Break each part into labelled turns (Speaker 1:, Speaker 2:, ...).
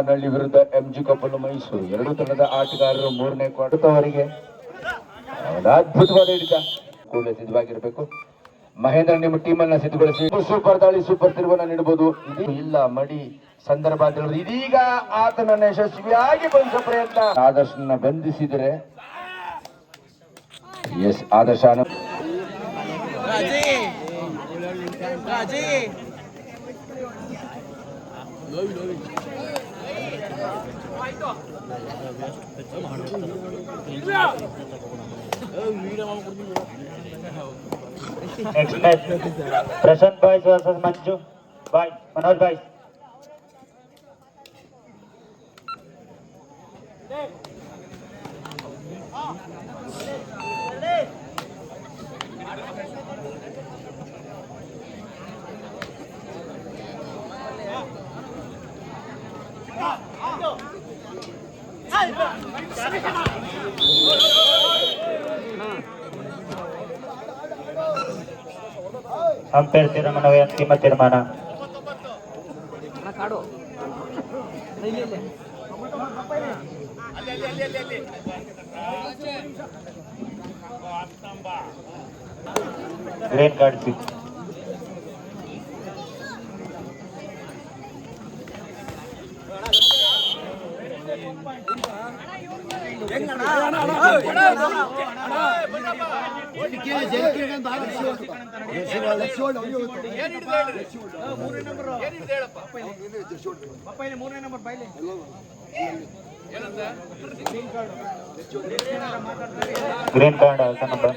Speaker 1: ನಳ್ಳಿ ವಿರುದ್ಧ ಎಂಜಿ ಕಪ್ಪಲು ಮೈಸೂರು ಎರಡು ತಂಡದ ಆಟಗಾರರು ಮೂರನೇ ಕ್ವಾರ್ಟರ್ವರೆಗೆ ಅದ್ಭುತವಾದ ಹಿಡಿತ ಕೂಡಲೇ ಸಿದ್ಧವಾಗಿರಬೇಕು. ಮಹೇಂದ್ರ ನಿಮ್ಮ ಟೀಮ್ ಅನ್ನ ಸಿದ್ಧಗೊಳಿಸಿ ಸೂಪರ್ ದಾಳಿ ಸೂಪರ್ ತಿರುವನ್ನ ನೀಡಬಹುದು. ಇಲ್ಲ ಮಡಿ ಸಂದರ್ಭ ಅಂತ ಹೇಳಿದ್ರೆ ಇದೀಗ ಆತನನ್ನ ಯಶಸ್ವಿಯಾಗಿ ಬಂಧಿಸುವ ಪ್ರಯತ್ನ. ಆದರ್ಶನ ಬಂಧಿಸಿದರೆ yes Adarsh
Speaker 2: Next match, Prashant boys versus Manju boys. Manoj boys. Umpire ತೀರ್ಮಾನವೇ ಅಂತಿಮ ತೀರ್ಮಾನ. Green card six. Green card number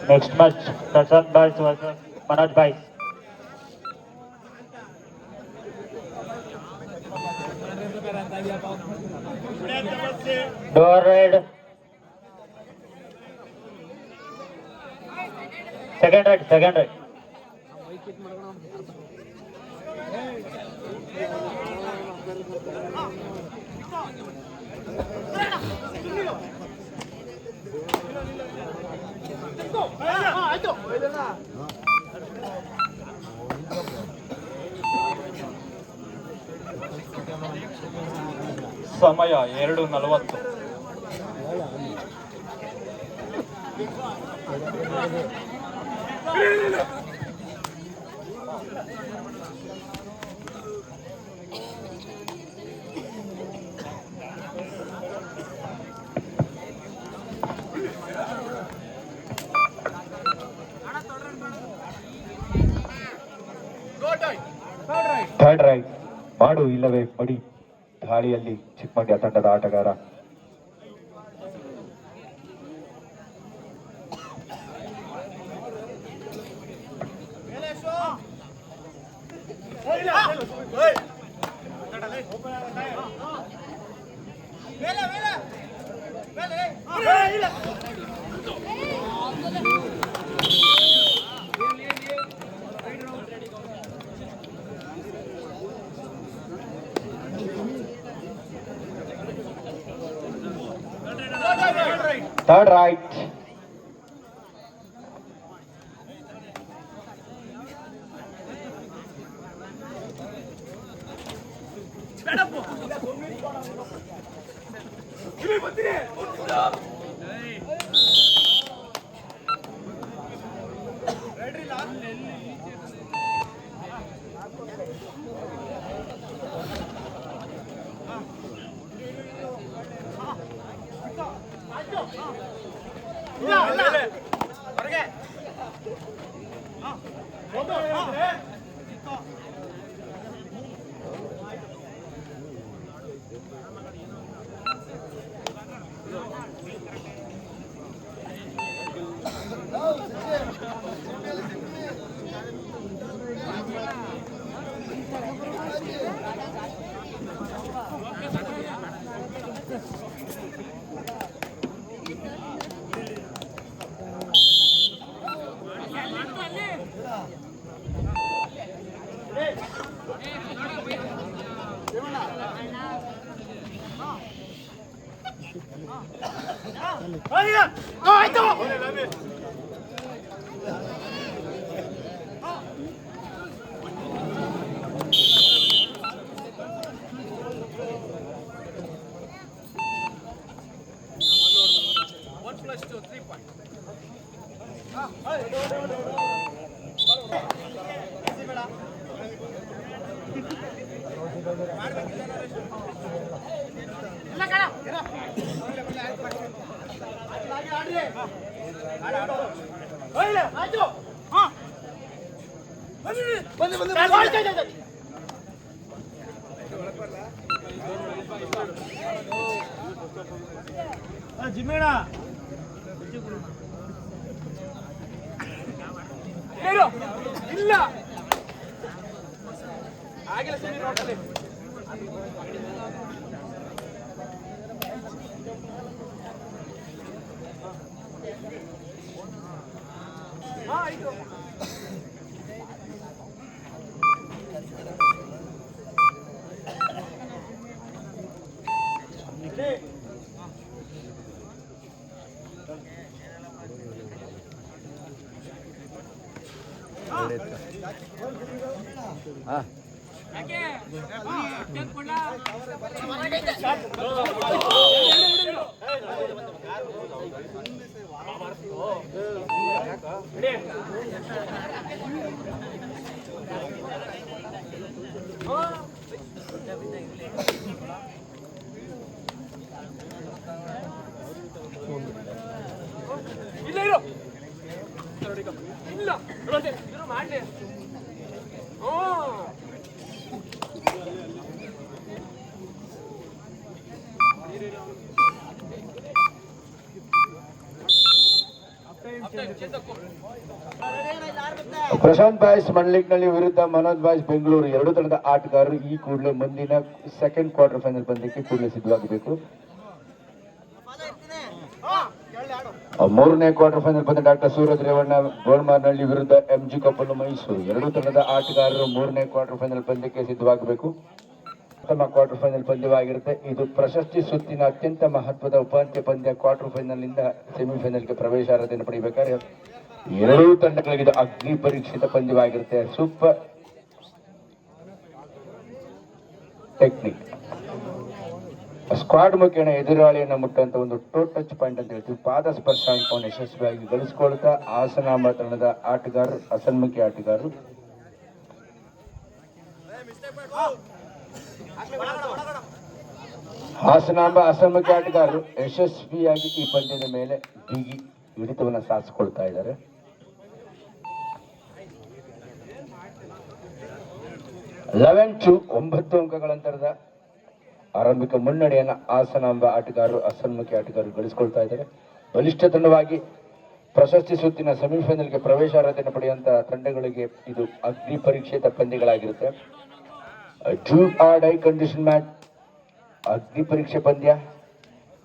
Speaker 2: Next match, Prashant boys versus Manoj boys. Door red. Second red.
Speaker 3: ಸಮಯ 2:40.
Speaker 1: ಥರ್ಡ್ ರೈಟ್ ಮಾಡು ಇಲ್ಲವೇ ಮಡಿ ದಾಳಿಯಲ್ಲಿ ಚಿಕ್ಕಮಂಡ್ಯ ತಂಡದ ಆಟಗಾರ. Third right.
Speaker 4: ಜಿಮ್ಮೇಣ ಇಲ್ಲ ಆಗಿಲ್ಲ ಸರಿ ನೋಡ್ತದೆ ಇಲ್ಲ ಇರು ಇಲ್ಲ ಇರು ಮಾಡ್ಲಿ
Speaker 1: ಪ್ರಶಾಂತ್ ಬಾಯ್ಸ್ ಮಂಡ್ಲಿಕ್ನಲ್ಲಿ ವಿರುದ್ಧ ಮನೋಜ್ ಬಾಯ್ಸ್ ಬೆಂಗಳೂರು ಎರಡು ತಂಡದ ಆಟಗಾರರು ಈ ಕೂಡಲೇ ಮುಂದಿನ ಸೆಕೆಂಡ್ ಕ್ವಾರ್ಟರ್ ಫೈನಲ್ ಪಂದ್ಯಕ್ಕೆ ಕೂಡಲೇ ಸಿದ್ಧವಾಗಬೇಕು. ಮೂರನೇ ಕ್ವಾರ್ಟರ್ ಫೈನಲ್ ಪಂದ್ಯ ಡಾಕ್ಟರ್ ಸೂರಜ್ ರೇವಣ್ಣ ಗೋಲ್ಮಾರ್ನಹಳ್ಳಿ ವಿರುದ್ಧ ಎಂಜಿ ಕಪ್ಪಲು ಮೈಸೂರು ಎರಡು ತಂಡದ ಆಟಗಾರರು ಮೂರನೇ ಕ್ವಾರ್ಟರ್ ಫೈನಲ್ ಪಂದ್ಯಕ್ಕೆ ಸಿದ್ಧವಾಗಬೇಕು. ಉತ್ತಮ ಕ್ವಾರ್ಟರ್ ಫೈನಲ್ ಪಂದ್ಯವಾಗಿರುತ್ತೆ. ಇದು ಪ್ರಶಸ್ತಿ ಸುತ್ತಿನ ಅತ್ಯಂತ ಮಹತ್ವದ ಉಪಾಂತ್ಯ ಪಂದ್ಯ. ಕ್ವಾರ್ಟರ್ ಫೈನಲ್ ನಿಂದ ಸೆಮಿಫೈನಲ್ಗೆ ಪ್ರವೇಶಾರ್ಹತೆಯನ್ನು ಪಡೆಯಬೇಕಾದ್ರೆ ಎರಡೂ ತಂಡಗಳಿಗೆ ಇದು ಅಗ್ನಿ ಪರೀಕ್ಷಿತ ಪಂದ್ಯವಾಗಿರುತ್ತೆ. ಸೂಪರ್ ಟೆಕ್ನಿಕ್ ಸ್ಕ್ವಾಡ್ ಮುಖೇನ ಎದುರಾಳಿಯನ್ನು ಮುಟ್ಟಂತ ಒಂದು ಟಚ್ ಪಾಯಿಂಟ್ ಅಂತ ಹೇಳ್ತೀವಿ. ಪಾದ ಸ್ಪರ್ಶ ಅಂಕವನ್ನು ಯಶಸ್ವಿಯಾಗಿ ಗಳಿಸಿಕೊಳ್ತಾ ಹಾಸನಾಂಬ ತಂಡದ ಆಟಗಾರರು ಹಸನ್ಮುಖಿ ಆಟಗಾರರು ಹಾಸನಾಂಬ ಹಸನ್ಮುಖಿ ಆಟಗಾರರು ಯಶಸ್ವಿಯಾಗಿ ಈ ಪಂದ್ಯದ ಮೇಲೆ ಬಿಗಿ ಹಿಡಿತವನ್ನು ಸಾಧಿಸಿಕೊಳ್ತಾ ಇದ್ದಾರೆ. (11-9 ಅಂಕಗಳ ಅಂತರದ ಆರಂಭಿಕ ಮುನ್ನಡೆಯನ್ನು ಹಾಸನಾಂಬ ಆಟಗಾರರು ಹಸನ್ಮುಖಿ ಆಟಗಾರರು ಗಳಿಸಿಕೊಳ್ತಾ ಇದ್ದಾರೆ. ಬಲಿಷ್ಠ ತಂಡವಾಗಿ ಪ್ರಶಸ್ತಿ ಸುತ್ತಿನ ಸೆಮಿಫೈನಲ್ಗೆ ಪ್ರವೇಶಾರ್ಹತೆಯನ್ನು ಪಡೆಯುವಂತಹ ತಂಡಗಳಿಗೆ ಇದು ಅಗ್ನಿ ಪರೀಕ್ಷಿತ ಪಂದ್ಯಗಳಾಗಿರುತ್ತೆ. Do or die condition match, ಅಗ್ನಿ ಪರೀಕ್ಷೆ ಪಂದ್ಯ.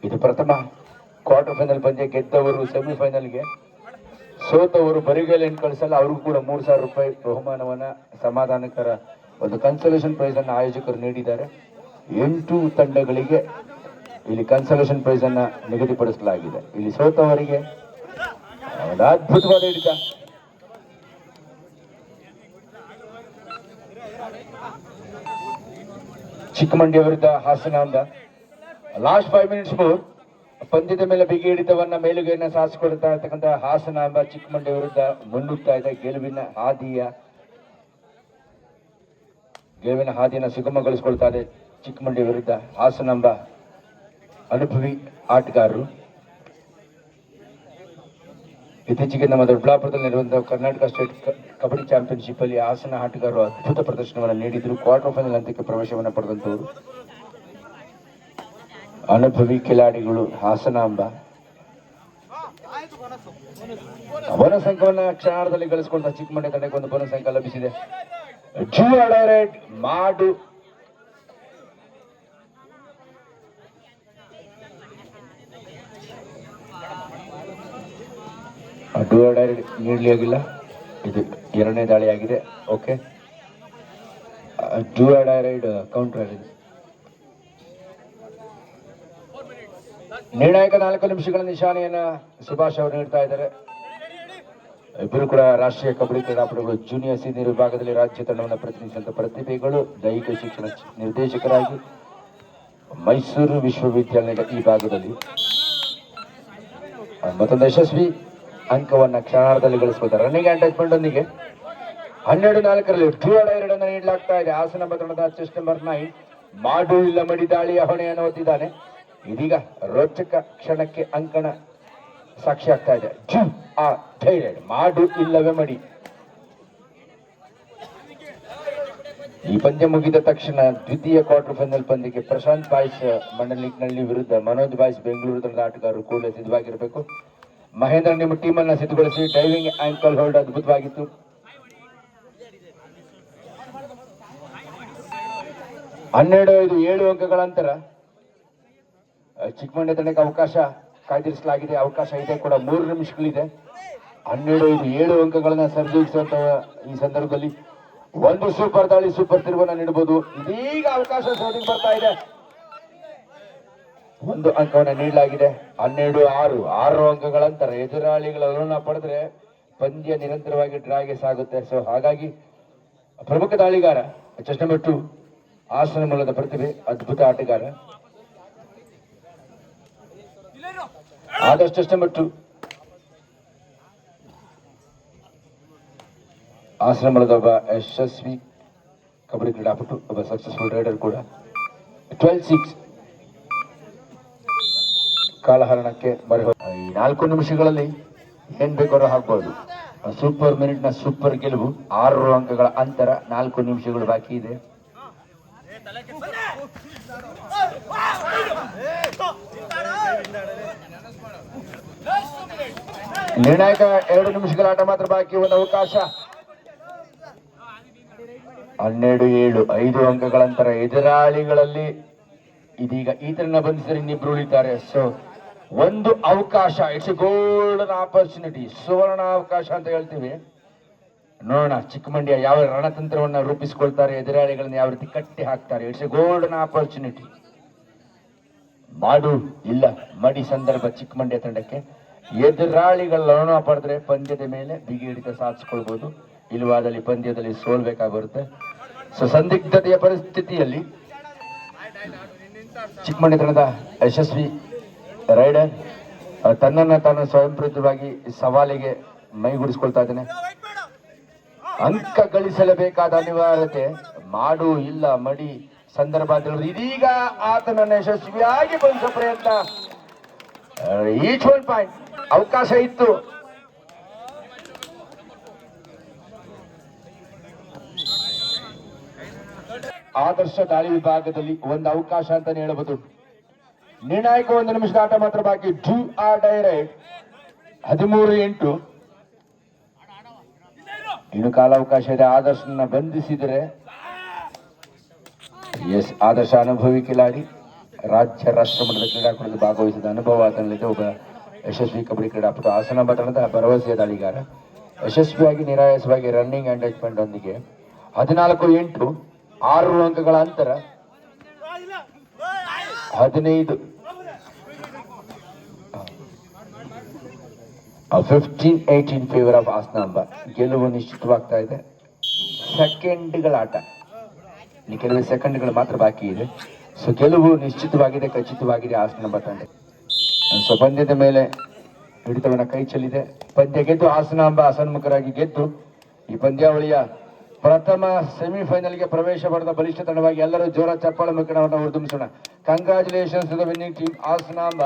Speaker 1: ಇದು ಪ್ರಥಮ ಕ್ವಾರ್ಟರ್ ಫೈನಲ್ ಪಂದ್ಯ. ಗೆದ್ದವರು ಸೆಮಿಫೈನಲ್ಗೆ, ಸೋತವರು ಬರಿಗೈಲೇನು ಕಳಿಸಲ್ಲ. ಅವ್ರಿಗೂ ಕೂಡ 3,000 ರೂಪಾಯಿ ಬಹುಮಾನವನ್ನ ಸಮಾಧಾನಕರ ಒಂದು ಕನ್ಸಲೇಷನ್ ಪ್ರೈಸ್ ಅನ್ನು ಆಯೋಜಕರು ನೀಡಿದ್ದಾರೆ. 8 ತಂಡಗಳಿಗೆ ಇಲ್ಲಿ ಕನ್ಸಲೇಷನ್ ಪ್ರೈಸ್ ಅನ್ನ ನಿಗದಿಪಡಿಸಲಾಗಿದೆ. ಇಲ್ಲಿ ಸೋತವರಿಗೆ ಒಂದು ಅದ್ಭುತವಾದ ಹಿಡಿತ. ಚಿಕ್ಕಮಂಡಿಯ ವಿರುದ್ಧ ಹಾಸನಾಂಬ. ಲಾಸ್ಟ್ 5 ಮಿನಿಟ್ಸ್ ಮೂರ್ ಪಂದ್ಯದ ಮೇಲೆ ಬಿಗಿ ಹಿಡಿತವನ್ನ ಮೇಲುಗೈಯನ್ನು ಸಾಧಿಸಿಕೊಳ್ತಾ ಇರ್ತಕ್ಕಂಥ ಹಾಸನಾಂಬ ಚಿಕ್ಕಮಂಡಿ ವಿರುದ್ಧ ಮುನ್ನುಗ್ತಾ ಇದೆ. ಗೆಲುವಿನ ಹಾದಿಯನ್ನು ಸುಗಮಗೊಳಿಸಿಕೊಳ್ತಾ ಇದೆ ಚಿಕ್ಕಮಂಡಿ ವಿರುದ್ಧ ಹಾಸನಾಂಬ ಅನುಭವಿ ಆಟಗಾರರು. ಇತ್ತೀಚೆಗೆ ನಮ್ಮ ದೊಡ್ಡಬಳ್ಳಾಪುರದಲ್ಲಿ ನಡೆಯುವಂತಹ ಕರ್ನಾಟಕ ಸ್ಟೇಟ್ ಕಬಡ್ಡಿ ಚಾಂಪಿಯನ್ಶಿಪ್ ಅಲ್ಲಿ ಹಾಸನ ಆಟಗಾರರು ಅದ್ಭುತ ಪ್ರದರ್ಶನವನ್ನು ನೀಡಿದ್ರು. ಕ್ವಾರ್ಟರ್ ಫೈನಲ್ ಹಂತಕ್ಕೆ ಪ್ರವೇಶವನ್ನು ಪಡೆದಂತವರು ಅನುಭವಿ ಕಿಲಾಡಿಗಳು ಹಾಸನಾಂಬ. ಬೋನಸ್ ಅಂಕವನ್ನ ಕ್ಷಣಾರ್ಧದಲ್ಲಿ ಗಳಿಸಿಕೊಂಡ ಚಿಕ್ಕಮಂಡ್ಯ ತಂಡಕ್ಕೆ ಒಂದು ಬೋನಸ್ ಅಂಕ ಲಭಿಸಿದೆ. ಮಾಡು ನೀಡಲಿ ಆಗಿಲ್ಲ. ಇದು ಎರಡನೇ ದಾಳಿ ಆಗಿದೆ. ಓಕೆ, ಡೈರೆಕ್ಟ್ ಕೌಂಟರ್ ಆಗಿದೆ. ನಿರ್ಣಾಯಕ 4 ನಿಮಿಷಗಳ ನಿಶಾನೆಯನ್ನ ಸುಭಾಷ್ ಅವರು ನೀಡ್ತಾ ಇದ್ದಾರೆ. ಇಬ್ಬರು ಕೂಡ ರಾಷ್ಟ್ರೀಯ ಕಬಡ್ಡಿ ಕ್ರೀಡಾಪಟುಗಳು. ಜೂನಿಯರ್ ಸೀನಿಯರ್ ವಿಭಾಗದಲ್ಲಿ ರಾಜ್ಯ ತಂಡವನ್ನು ಪ್ರತಿನಿಧಿಸಿದಂತ ಪ್ರತಿಭೆಗಳು. ದೈಹಿಕ ಶಿಕ್ಷಣ ನಿರ್ದೇಶಕರಾಗಿ ಮೈಸೂರು ವಿಶ್ವವಿದ್ಯಾಲಯದ ಈ ಭಾಗದಲ್ಲಿ ಮತ್ತೊಂದು ಯಶಸ್ವಿ ಅಂಕವನ್ನ ಕ್ಷಣಾರ್ಧದಲ್ಲಿ ಗಳಿಸಿಕೊಳ್ತಾರೆ. ರನ್ನಿಂಗ್ ಅಟ್ಯಾಚ್ಮೆಂಟ್ ಒಂದಿಗೆ 12-4ರಲ್ಲಿ ಡೈರೆಕ್ಟ್ ಅನ್ನು ನೀಡಲಾಗ್ತಾ ಇದೆ. ಹಾಸನ ತಂಡದ ಚೆಸ್ಟ್ ನಂಬರ್ 9 ಮಾಡು ಇಲ್ಲ ಮಡಿ ದಾಳಿಯ ಹೊಣೆಯನ್ನು ಹೊತ್ತಿದ್ದಾನೆ. ಇದೀಗ ರೋಚಕ ಕ್ಷಣಕ್ಕೆ ಅಂಕಣ ಸಾಕ್ಷಿ ಆಗ್ತಾ ಇದೆ. ಡೈರೆಕ್ಟ್ ಮಾಡು ಇಲ್ಲವೇ ಮಡಿ. ಈ ಪಂದ್ಯ ಮುಗಿದ ತಕ್ಷಣ ದ್ವಿತೀಯ ಕ್ವಾರ್ಟರ್ ಫೈನಲ್ ಪಂದ್ಯಕ್ಕೆ ಪ್ರಶಾಂತ್ ಬಾಯ್ಸ್ ಮಂಡಲಿಕ್ನಲ್ಲಿ ವಿರುದ್ಧ ಮನೋಜ್ ಬಾಯ್ಸ್ ಬೆಂಗಳೂರು ತಂಡದ ಆಟಗಾರರು ಕೂಡಲೇ ಸಿದ್ಧವಾಗಿರಬೇಕು. ಮಹೇಂದ್ರ ನಿಮ್ಮ ಟೀಮ್ ಅನ್ನ ಸಿದ್ಧಗೊಳಿಸಿ. ಡೈವಿಂಗ್ ಆಂಕಲ್ ಹೋಲ್ಡ್ ಅದ್ಭುತವಾಗಿತ್ತು. ಹನ್ನೆರಡು 7 ಅಂಕಗಳ ಅಂತರ ಚಿಕ್ಕಮಂಡ್ಯ ತಂಡಕ್ಕೆ ಅವಕಾಶ ಕಾಯ್ದಿರಿಸಲಾಗಿದೆ. ಅವಕಾಶ ಇದೆ ಕೂಡ. 3 ನಿಮಿಷಗಳಿದೆ. 12-7 ಅಂಕಗಳನ್ನ ಸರಿದೂಗಿಸುವಂತಹ ಈ ಸಂದರ್ಭದಲ್ಲಿ ಒಂದು ಸೂಪರ್ ದಾಳಿ, ಸೂಪರ್ ತಿರುವನ್ನ ನೀಡಬಹುದು. ಇದೀಗ ಅವಕಾಶ ಸೋದಿಗೆ ಬರ್ತಾ ಇದೆ. 1 ಅಂಕವನ್ನ ನೀಡಲಾಗಿದೆ. 12-6 ಅಂಕಗಳ ಅಂತರ. ಎದುರಾಳಿಗಳನ್ನು ಪಡೆದ್ರೆ ಪಂದ್ಯ ನಿರಂತರವಾಗಿ ಡ್ರಾಗೆ ಸಾಗುತ್ತೆ. ಸೊ ಹಾಗಾಗಿ ಪ್ರಮುಖ ದಾಳಿಗಾರ ಚೆಸ್ಟ್ ನಂಬರ್ 2 ಹಾಸನ ಮೂಲದ ಪ್ರತಿಭೆ, ಅದ್ಭುತ ಆಟಗಾರ ಆದರ್ಶ್. ಚೆಸ್ಟ್ ನಂಬರ್ 2 ಹಾಸನ ಮೂಲದ ಒಬ್ಬ ಯಶಸ್ವಿ ಕಬಡ್ಡಿ ಕ್ರೀಡಾಪಟು, ಒಬ್ಬ ಸಕ್ಸಸ್ಫುಲ್ ರೈಡರ್ ಕೂಡ. 12-6 ಕಾಲಹರಣಕ್ಕೆ ಈ 4 ನಿಮಿಷಗಳಲ್ಲಿ ಏನ್ ಬೇಕಾದ್ರೂ ಹಾಕ್ಬಹುದು. ಸೂಪರ್ ಮಿನಿಟ್ ನ ಸೂಪರ್ ಗೆಲುವು. 6 ಅಂಕಗಳ ಅಂತರ. 4 ನಿಮಿಷಗಳು ಬಾಕಿ ಇದೆ. ನಿರ್ಣಾಯಕ 2 ನಿಮಿಷಗಳ ಆಟ ಮಾತ್ರ ಬಾಕಿ. ಒಂದು ಅವಕಾಶ. 12-7 5 ಅಂಕಗಳ ಅಂತರ. ಎದುರಾಳಿಗಳಲ್ಲಿ ಇದೀಗ ಈತರನ್ನ ಬಂಧಿಸಿದರೆ ಇನ್ನಿಬ್ರು ಉಳಿತಾರೆ. ಸೊ ಒಂದು ಅವಕಾಶ. ಇಟ್ಸ್ ಎ ಗೋಲ್ಡನ್ ಆಪರ್ಚುನಿಟಿ, ಸುವರ್ಣ ಅವಕಾಶ ಅಂತ ಹೇಳ್ತೀವಿ. ನೋಡೋಣ ಚಿಕ್ಕಮಂಡ್ಯ ಯಾವ ರಣತಂತ್ರವನ್ನ ರೂಪಿಸಿಕೊಳ್ತಾರೆ, ಎದುರಾಳಿಗಳನ್ನ ಯಾವ ರೀತಿ ಕಟ್ಟಿ ಹಾಕ್ತಾರೆ. It's A golden opportunity. ಮಾಡು ಇಲ್ಲ ಮಡಿ ಸಂದರ್ಭ ಚಿಕ್ಕಮಂಡ್ಯ ತಂಡಕ್ಕೆ. ಎದುರಾಳಿಗಳನ್ನ ಪಡೆದ್ರೆ ಪಂದ್ಯದ ಮೇಲೆ ಬಿಗಿ ಹಿಡಿತ ಸಾಧಿಸಿಕೊಳ್ಬಹುದು. ಇಲ್ಲವಾದಲ್ಲಿ ಪಂದ್ಯದಲ್ಲಿ ಸೋಲ್ಬೇಕಾಗಿರುತ್ತೆ. ಸೊ ಸಂದಿಗ್ಧತೆಯ ಪರಿಸ್ಥಿತಿಯಲ್ಲಿ ಚಿಕ್ಕಮಂಡ್ಯ ತಂಡದ ಯಶಸ್ವಿ ರೈಡರ್ ತನ್ನನ್ನ ತಾನು ಸ್ವಯಂ ಪ್ರೇರಿತವಾಗಿ ಸವಾಲಿಗೆ ಮೈಗೂಡಿಸಿಕೊಳ್ತಾ ಇದ್ದಾನೆ. ಅಂಕ ಗಳಿಸಲೇಬೇಕಾದ ಅನಿವಾರ್ಯತೆ. ಮಾಡು ಇಲ್ಲ ಮಡಿ ಸಂದರ್ಭ ಅಂತ ಹೇಳುವುದು. ಇದೀಗ ಆತನನ್ನು ಯಶಸ್ವಿಯಾಗಿ ಬಂಧಿಸುವ ಪ್ರಯತ್ನ. Each 1 point. ಅವಕಾಶ ಇತ್ತು. ಆದರ್ಶ ದಾಳಿ ವಿಭಾಗದಲ್ಲಿ ಒಂದು ಅವಕಾಶ ಅಂತಾನೆ ಹೇಳಬಹುದು. ನಿರ್ಣಾಯಕ 1 ನಿಮಿಷದ ಆಟ ಮಾತ್ರ ಬಾಕಿ. ಡೈರೆಕ್ಟ್ 13-8 ಇನ್ನು ಕಾಲಾವಕಾಶ ಇದೆ. ಆದರ್ಶನ ಬಂಧಿಸಿದರೆ ಎಸ್, ಆದರ್ಶ ಅನುಭವಿ ಕಿಲಾಡಿ, ರಾಜ್ಯ ರಾಷ್ಟ್ರ ಮಟ್ಟದ ಕ್ರೀಡಾಕೂಟದಲ್ಲಿ ಭಾಗವಹಿಸಿದ ಅನುಭವ ಆತನಲ್ಲಿದೆ. ಒಬ್ಬ ಯಶಸ್ವಿ ಕಬಡ್ಡಿ ಕ್ರೀಡಾಪಟು. ಹಾಸನ ತಂಡದ ಭರವಸೆಯ ದಾಳಿಗಾರ. ಯಶಸ್ವಿಯಾಗಿ ನಿರಾಯಾಸವಾಗಿ ರನ್ನಿಂಗ್ ಅಟ್ಯಾಚ್ಮೆಂಟ್ ಒಂದಿಗೆ 14-8 6 ಅಂಕಗಳ ಅಂತರ. 15-18 ಫೇವರ್ ಆಫ್ ಹಾಸನಾಂಬ. ಗೆಲುವು ನಿಶ್ಚಿತವಾಗ್ತಾ ಇದೆ. ಸೆಕೆಂಡ್ಗಳ ಆಟ. ಇನ್ನು ಕೆಲವೇ ಸೆಕೆಂಡ್ಗಳು ಮಾತ್ರ ಬಾಕಿ ಇದೆ. ಸೊ ಗೆಲುವು ನಿಶ್ಚಿತವಾಗಿದೆ, ಖಚಿತವಾಗಿದೆ ಹಾಸನಾಂಬ ತಂಡ. ಸೊ ಪಂದ್ಯದ ಮೇಲೆ ಹಿಡಿತವನ್ನ ಕೈ ಚೆಲ್ಲಿದೆ. ಪಂದ್ಯ ಗೆದ್ದು ಹಾಸನಾಂಬ ಹಸನ್ಮುಖರಾಗಿ ಗೆದ್ದು ಈ ಪಂದ್ಯಾವಳಿಯ ಪ್ರಥಮ ಸೆಮಿಫೈನಲ್ಗೆ ಪ್ರವೇಶ ಪಡೆದ ಬಲಿಷ್ಠ ತಂಡವಾಗಿ ಎಲ್ಲರೂ ಜೋರ ಚಪ್ಪಾಳೆ ಮುಖಂಡವನ್ನು ಹುರಿದುಂಬಿಸೋಣ. Congratulations to the winning team Hasanamba.